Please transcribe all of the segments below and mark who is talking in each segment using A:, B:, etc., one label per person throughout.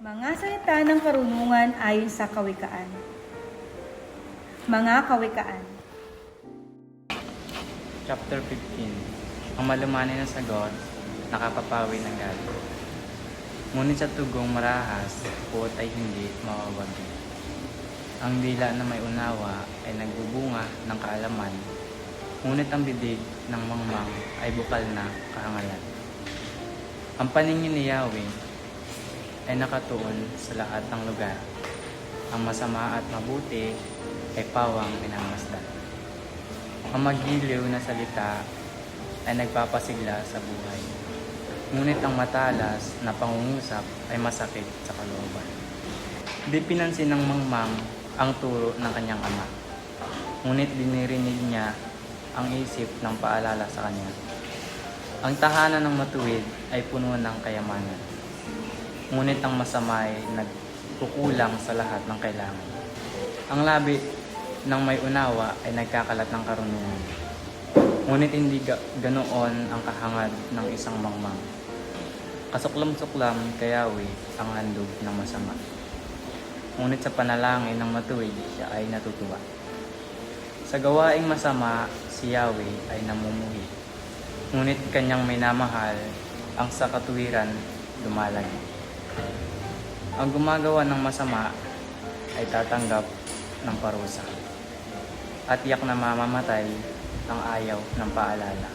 A: Mga salita ng karunungan ayon sa kawikaan. Mga kawikaan.
B: Chapter 15. Ang malumanay na sagot, nakapapawi ng galit. Ngunit sa tugong marahas, puot ay hindi mawawagi. Ang dila na may unawa ay nagbubunga ng kaalaman, ngunit ang bibig ng mangmang ay bukal na kahangalan. Ang paningin ni Yahweh ay nakatuon sa lahat ng lugar. Ang masama at mabuti ay pawang minamasdan. Ang magiliw na salita ay nagpapasigla sa buhay. Ngunit ang matalas na pangungusap ay masakit sa kalooban. Di pinansin ng mangmang ang turo ng kanyang ama. Ngunit dinirinig niya ang isip ng paalala sa kanya. Ang tahanan ng matuwid ay puno ng kayamanan. Ngunit ang masama ay nagkukulang sa lahat ng kailangan. Ang labi ng may unawa ay nagkakalat ng karunungan. Ngunit hindi ganoon ang kahangad ng isang mangmang. Kasuklam-suklam kay Yahweh ang handog ng masama. Ngunit sa panalangin ng matuwid siya ay natutuwa. Sa gawaing masama, si Yahweh ay namumuhi. Ngunit kanyang minamahal ang sa katuwiran lumalag. Ang gumagawa ng masama ay tatanggap ng parusa at tiyak na mamamatay ng ayaw ng paalala.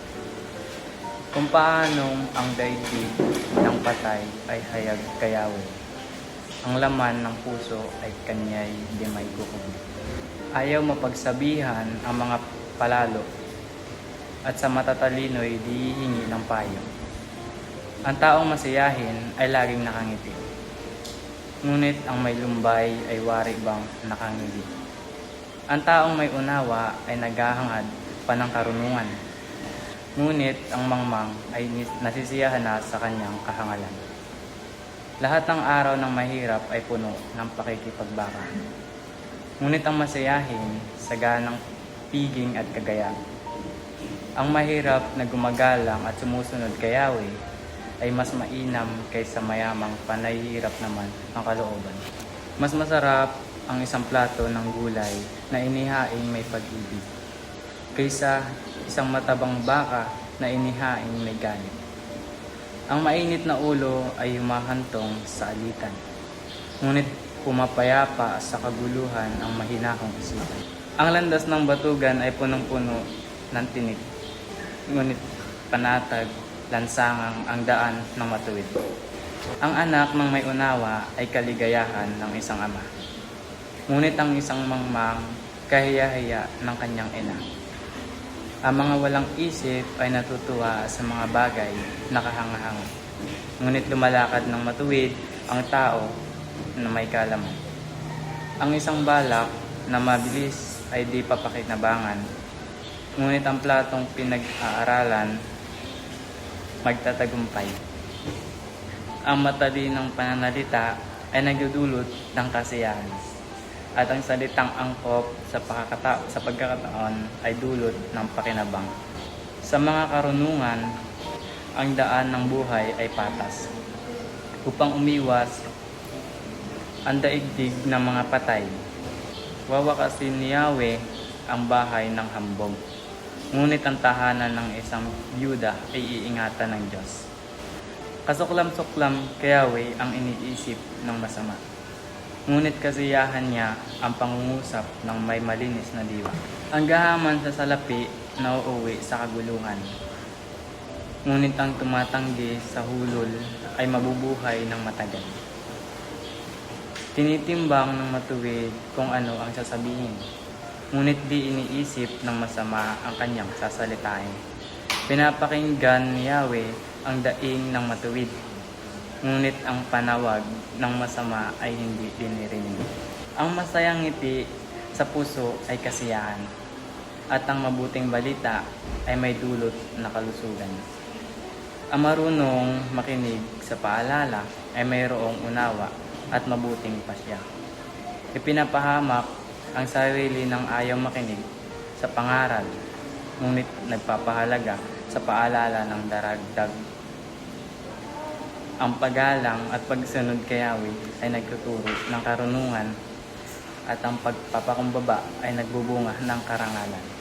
B: Kung paanong ang daigdig ng patay ay hayag kay Yahweh, ang laman ng puso ay kanya'y di may kukubi. Ayaw mapagsabihan ang mga palalo at sa matatalino'y di hihingi ng payo. Ang taong masiyahin ay laging nakangiti, ngunit ang may lumbay ay wari bang nakangiti. Ang taong may unawa ay naghahangad pa ng karunungan, ngunit ang mangmang ay nasisiyahan na sa kanyang kahangalan. Lahat ng araw ng mahirap ay puno ng pakikipagbaka, ngunit ang masayahin saganang piging at kagaya. Ang mahirap na gumagalang at sumusunod kay Yahweh ay mas mainam kaysa mayamang panahihirap naman ang kalooban. Mas masarap ang isang plato ng gulay na inihaing may pag-ibig kaysa isang matabang baka na inihaing may galit. Ang mainit na ulo ay humahantong sa alitan, ngunit pumapayapa sa kaguluhan ang mahinahong isipan. Ang landas ng batugan ay punong-puno ng tinik, ngunit panatag lansangang ang daan ng matuwid. Ang anak ng may unawa ay kaligayahan ng isang ama, ngunit ang isang mangmang kahiya-hiya ng kanyang ina. Ang mga walang isip ay natutuwa sa mga bagay na kahanga-hanga, ngunit lumalakad ng matuwid ang tao na may kaalaman. Ang isang balak na mabilis ay di papakinabangan, ngunit ang platong pinag-aaralan magtatagumpay. Ang matalinong pananalita ay nagdudulot ng kasiyahan, at ang salitang angkop sa pagkakataon ay dulot ng pakinabang. Sa mga karunungan, ang daan ng buhay ay patas, upang umiwas ang daigdig ng mga patay. Wawakasin ni Yahweh ang bahay ng hambog, ngunit ang tahanan ng isang byuda ay iingatan ng Diyos. Kasuklam-suklam kay Yahweh ang iniisip ng masama, ngunit kasiyahan niya ang pangungusap ng may malinis na diwa. Ang gahaman sa salapi na uuwi sa kaguluhan, ngunit ang tumatanggi sa hulol ay mabubuhay ng matagal. Tinitimbang ng matuwid kung ano ang sasabihin, ngunit di iniisip ng masama ang kanyang sasalitain. Pinapakinggan ni Yahweh ang daing ng matuwid, ngunit ang panawag ng masama ay hindi dinirinig. Ang masayang ngiti sa puso ay kasiyahan, at ang mabuting balita ay may dulot na kalusugan. Ang marunong makinig sa paalala ay mayroong unawa at mabuting pasya. Ipinapahamak ang sarili ng ayaw makinig sa pangaral, ngunit nagpapahalaga sa paalala ng daragdag Ang paggalang at pagsunod kay Yahweh ay nagtuturo ng karunungan at ang pagpapakumbaba ay nagbubunga ng karangalan.